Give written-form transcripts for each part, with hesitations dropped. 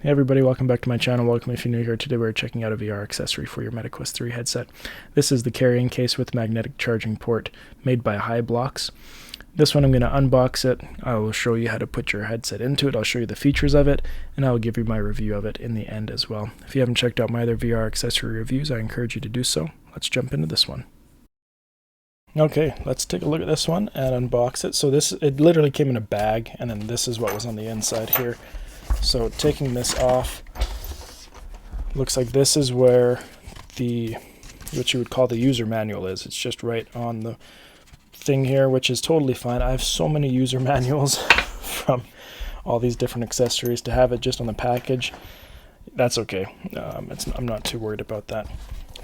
Hey everybody, welcome back to my channel. Welcome if you're new here. Today we're checking out a VR accessory for your MetaQuest 3 headset. This is the carrying case with magnetic charging port made by Hibloks. This one I'm going to unbox it. I will show you how to put your headset into it. I'll show you the features of it, and I will give you my review of it in the end as well. If you haven't checked out my other VR accessory reviews, I encourage you to do so. Let's jump into this one. Okay, let's take a look at this one and unbox it. So it literally came in a bag, and then this is what was on the inside here. So taking this off, looks like this is where what you would call the user manual is. It's just right on the thing here, which is totally fine. I have so many user manuals from all these different accessories. To have it just on the package, that's okay. I'm not too worried about that.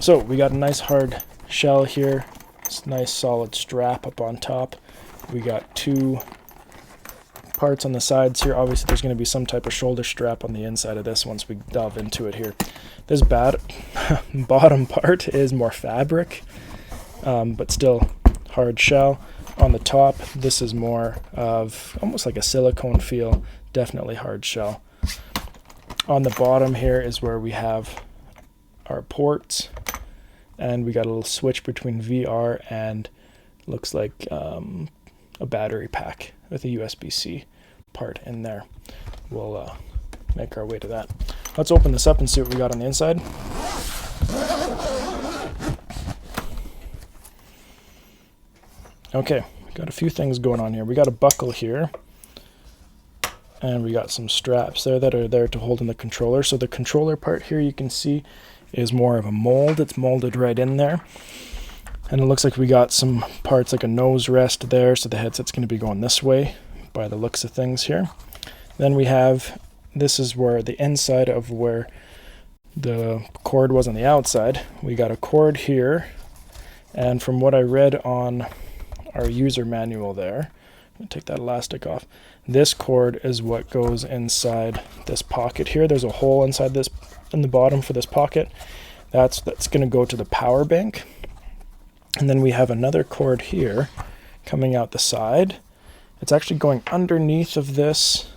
So we got a nice hard shell here. It's a nice solid strap up on top. We got two parts on the sides here. Obviously there's going to be some type of shoulder strap on the inside of this once we delve into it here. This bottom part is more fabric, but still hard shell. On the top, this is more of almost like a silicone feel, definitely hard shell. On the bottom here is where we have our ports, and we got a little switch between VR and looks like a battery pack with a USB-C part in there. We'll make our way to that. Let's open this up and see what we got on the inside. Okay, we got a few things going on here. We got a buckle here, and we got some straps there that are there to hold in the controller. So the controller part here, you can see, is more of a mold. It's molded right in there. And it looks like we got some parts like a nose rest there, so the headset's going to be going this way by the looks of things here. Then we have, this is where the inside of where the cord was on the outside. We got a cord here, and from what I read on our user manual there, I'm going to take that elastic off. This cord is what goes inside this pocket here. There's a hole inside this in the bottom for this pocket. That's going to go to the power bank. And then we have another cord here coming out the side. It's actually going underneath of this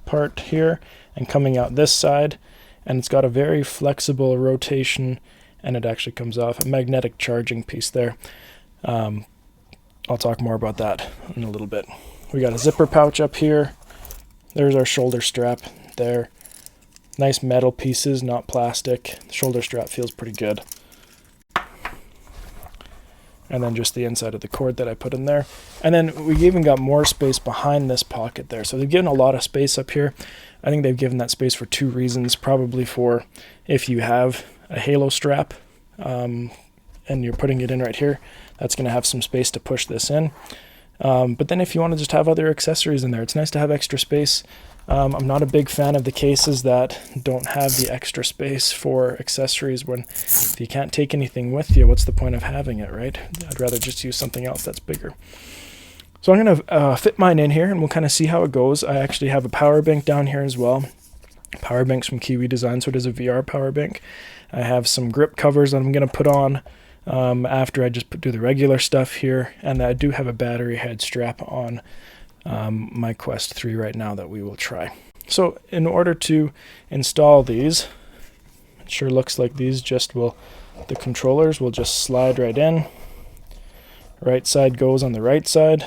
part here and coming out this side. And it's got a very flexible rotation, and it actually comes off. A magnetic charging piece there. I'll talk more about that in a little bit. We got a zipper pouch up here. There's our shoulder strap there. Nice metal pieces, not plastic. The shoulder strap feels pretty good. And then just the inside of the cord that I put in there. And then we even got more space behind this pocket there. So they've given a lot of space up here. I think they've given that space for two reasons. Probably for if you have a halo strap and you're putting it in right here, that's going to have some space to push this in. But then if you want to just have other accessories in there, it's nice to have extra space. I'm not a big fan of the cases that don't have the extra space for accessories. When if you can't take anything with you, what's the point of having it, right? I'd rather just use something else that's bigger. So I'm going to fit mine in here, and we'll kind of see how it goes. I actually have a power bank down here as well. Power bank's from Kiwi Design, so it is a VR power bank. I have some grip covers that I'm going to put on after I just do the regular stuff here, and I do have a battery head strap on my Quest 3 right now that we will try. So in order to install these, it sure looks like these the controllers will just slide right in. Right side goes on the right side,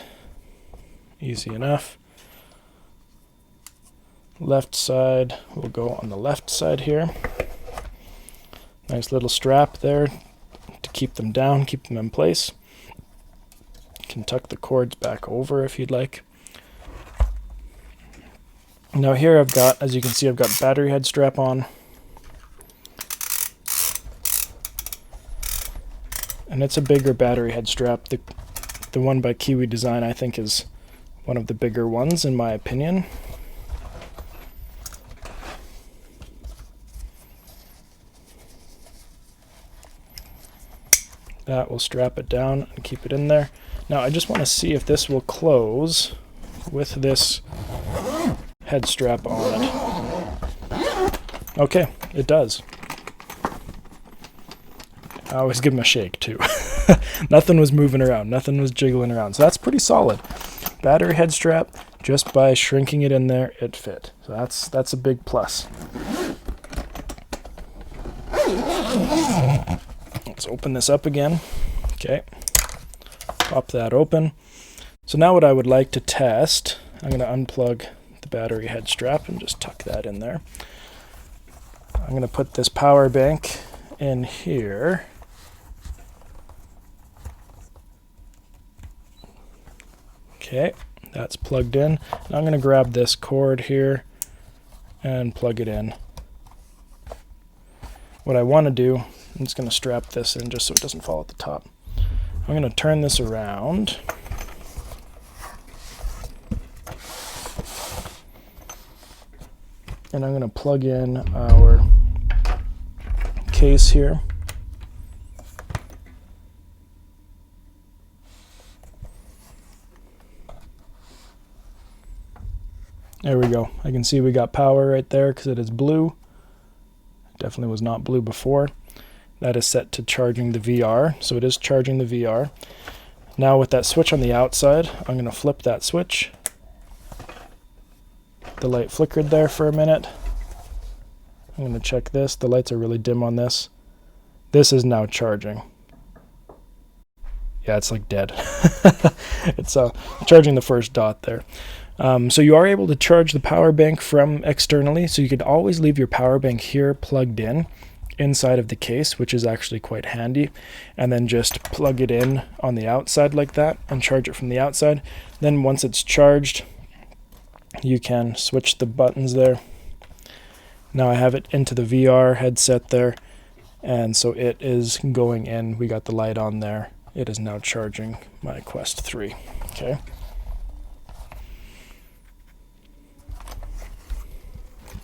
easy enough. Left side will go on the left side here. Nice little strap there to keep them down, keep them in place. You can tuck the cords back over if you'd like. Now here I've got, as you can see, I've got battery head strap on. And it's a bigger battery head strap. The one by Kiwi Design I think is one of the bigger ones in my opinion. That will strap it down and keep it in there. Now I just want to see if this will close with this head strap on it. Okay, it does. I always give them a shake too. Nothing was moving around, nothing was jiggling around, so that's pretty solid. Battery head strap, just by shrinking it in there, it fit. So that's a big plus. Let's open this up again. Okay, pop that open. So now what I would like to test, I'm going to unplug the battery head strap and just tuck that in there. I'm going to put this power bank in here. Okay, that's plugged in. Now I'm going to grab this cord here and plug it in. What I want to do, I'm just going to strap this in just so it doesn't fall at the top. I'm going to turn this around. And I'm going to plug in our case here. There we go. I can see we got power right there because it is blue. It definitely was not blue before. That is set to charging the VR, so it is charging the VR. Now with that switch on the outside, I'm going to flip that switch. The light flickered there for a minute. I'm going to check this. The lights are really dim on this. This is now charging. Yeah, it's like dead. It's charging the first dot there. So you are able to charge the power bank from externally, so you could always leave your power bank here plugged in inside of the case, which is actually quite handy, and then just plug it in on the outside like that and charge it from the outside. Then once it's charged, you can switch the buttons there. Now I have it into the VR headset there, and so it is going in. We got the light on there. It is now charging my Quest 3. Okay.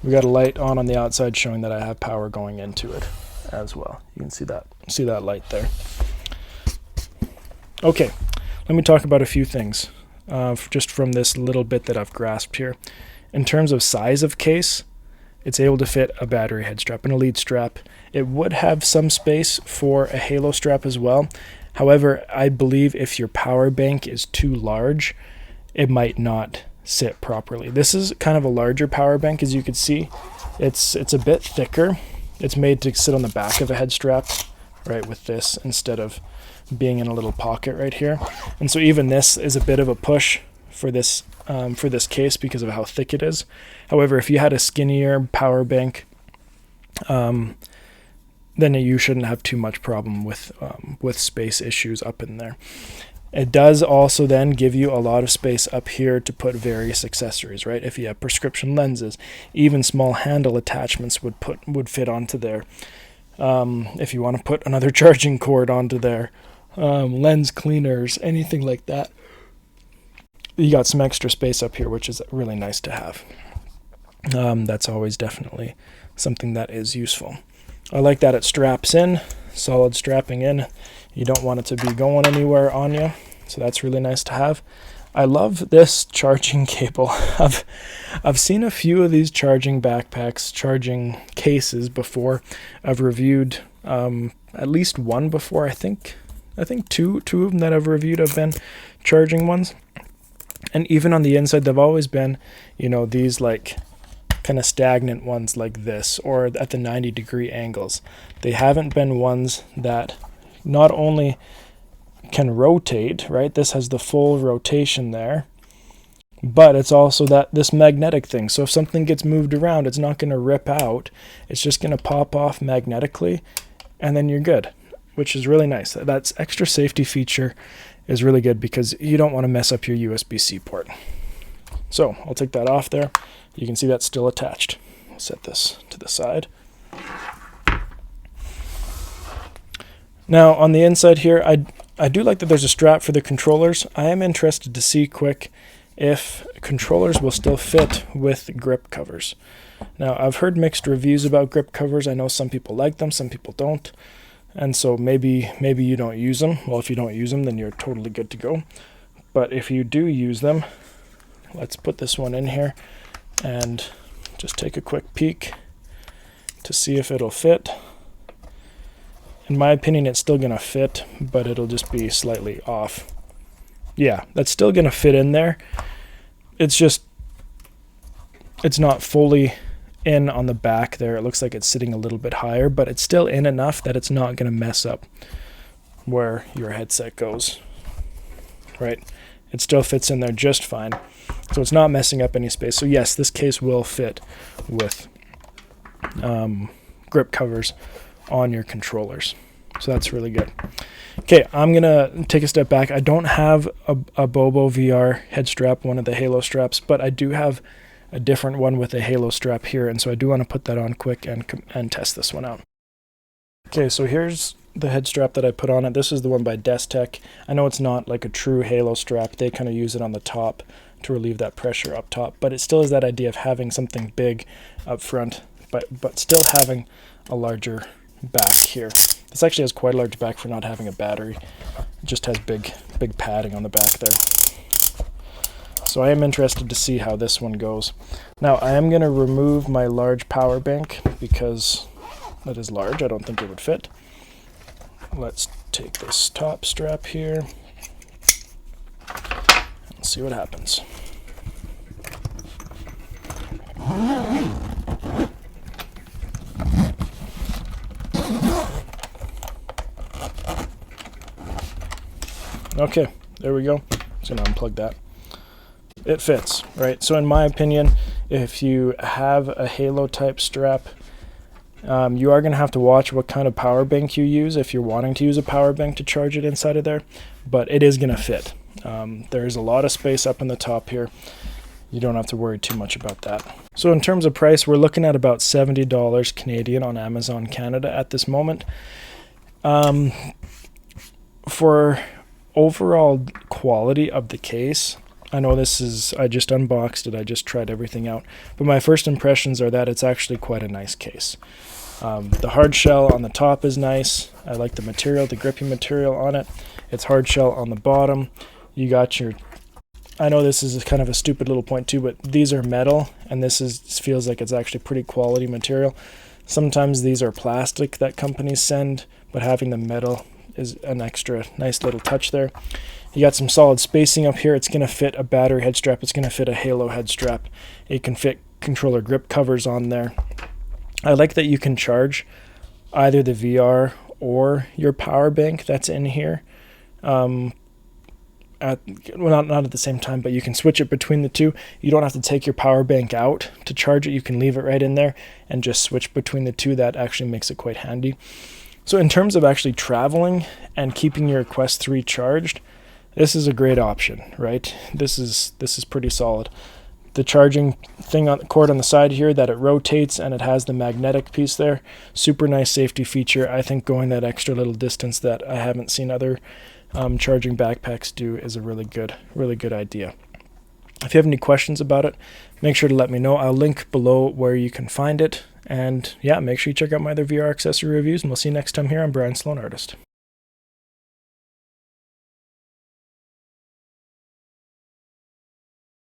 We got a light on the outside showing that I have power going into it as well. You can see that light there. Okay, let me talk about a few things just from this little bit that I've grasped here. In terms of size of case, it's able to fit a battery head strap and a lead strap. It would have some space for a halo strap as well. However, I believe if your power bank is too large, it might not sit properly. This is kind of a larger power bank, as you can see. It's a bit thicker. It's made to sit on the back of a head strap, right, with this instead of being in a little pocket right here. And so even this is a bit of a push for this case because of how thick it is. However, if you had a skinnier power bank, then you shouldn't have too much problem with space issues up in there. It does also then give you a lot of space up here to put various accessories, right? If you have prescription lenses, even small handle attachments would fit onto there. If you want to put another charging cord onto there, lens cleaners, anything like that. You got some extra space up here, which is really nice to have. That's always definitely something that is useful. I like that it straps in, solid strapping in. You don't want it to be going anywhere on you, so that's really nice to have. I love this charging cable. I've seen a few of these charging backpacks, charging cases before. I've reviewed at least one before. I think two of them that I've reviewed have been charging ones. And even on the inside, they've always been, these like kind of stagnant ones like this, or at the 90-degree angles. They haven't been ones that not only can rotate, right? This has the full rotation there, but it's also this magnetic thing. So if something gets moved around, it's not going to rip out. It's just going to pop off magnetically, and then you're good, which is really nice. That extra safety feature is really good because you don't want to mess up your USB-C port. So I'll take that off there. You can see that's still attached. I'll set this to the side. Now on the inside here, I do like that there's a strap for the controllers. I am interested to see quick if controllers will still fit with grip covers. Now I've heard mixed reviews about grip covers. I know some people like them, some people don't. And so maybe you don't use them. Well, if you don't use them, then you're totally good to go. But if you do use them, let's put this one in here and just take a quick peek to see if it'll fit. In my opinion, it's still going to fit, but it'll just be slightly off. Yeah, that's still going to fit in there. It's not fully in on the back there. It looks like it's sitting a little bit higher, but it's still in enough that it's not going to mess up where your headset goes, right? It still fits in there just fine. So it's not messing up any space. So yes, this case will fit with grip covers on your controllers. So that's really good. Okay, I'm going to take a step back. I don't have a Bobo VR head strap, one of the Halo straps, but I do have a different one with a Halo strap here, and so I do want to put that on quick and test this one out. Okay, so here's the head strap that I put on it. This is the one by Destek. I know it's not like a true Halo strap. They kind of use it on the top to relieve that pressure up top, but it still is that idea of having something big up front, but still having a larger back here. This actually has quite a large back for not having a battery. It just has big padding on the back there. So I am interested to see how this one goes. Now I am going to remove my large power bank because that is large. I don't think it would fit. Let's take this top strap here and see what happens. Okay, there we go. Just gonna unplug that. It fits, right? So in my opinion, if you have a Halo type strap, you are going to have to watch what kind of power bank you use if you're wanting to use a power bank to charge it inside of there, but it is going to fit. There's a lot of space up in the top here. You don't have to worry too much about that. So in terms of price, we're looking at about $70 Canadian on Amazon Canada at this moment. For overall quality of the case, I know this is, I just unboxed it, I just tried everything out, but my first impressions are that it's actually quite a nice case. The hard shell on the top is nice. I like the material, the grippy material on it. It's hard shell on the bottom. You got your, I know this is kind of a stupid little point too, but these are metal, and this feels like it's actually pretty quality material. Sometimes these are plastic that companies send, but having the metal is an extra nice little touch there. You got some solid spacing up here. It's going to fit a battery head strap. It's going to fit a Halo head strap. It can fit controller grip covers on there. I like that you can charge either the VR or your power bank that's in here. Well, not at the same time, but you can switch it between the two. You don't have to take your power bank out to charge it. You can leave it right in there and just switch between the two. That actually makes it quite handy. So in terms of actually traveling and keeping your Quest 3 charged, this is a great option, right? This is pretty solid. The charging thing on the cord on the side here, that it rotates and it has the magnetic piece there. Super nice safety feature. I think going that extra little distance that I haven't seen other charging backpacks do is a really good idea. If you have any questions about it, make sure to let me know. I'll link below where you can find it. And yeah, make sure you check out my other VR accessory reviews, and we'll see you next time here on Brian Sloan Artist.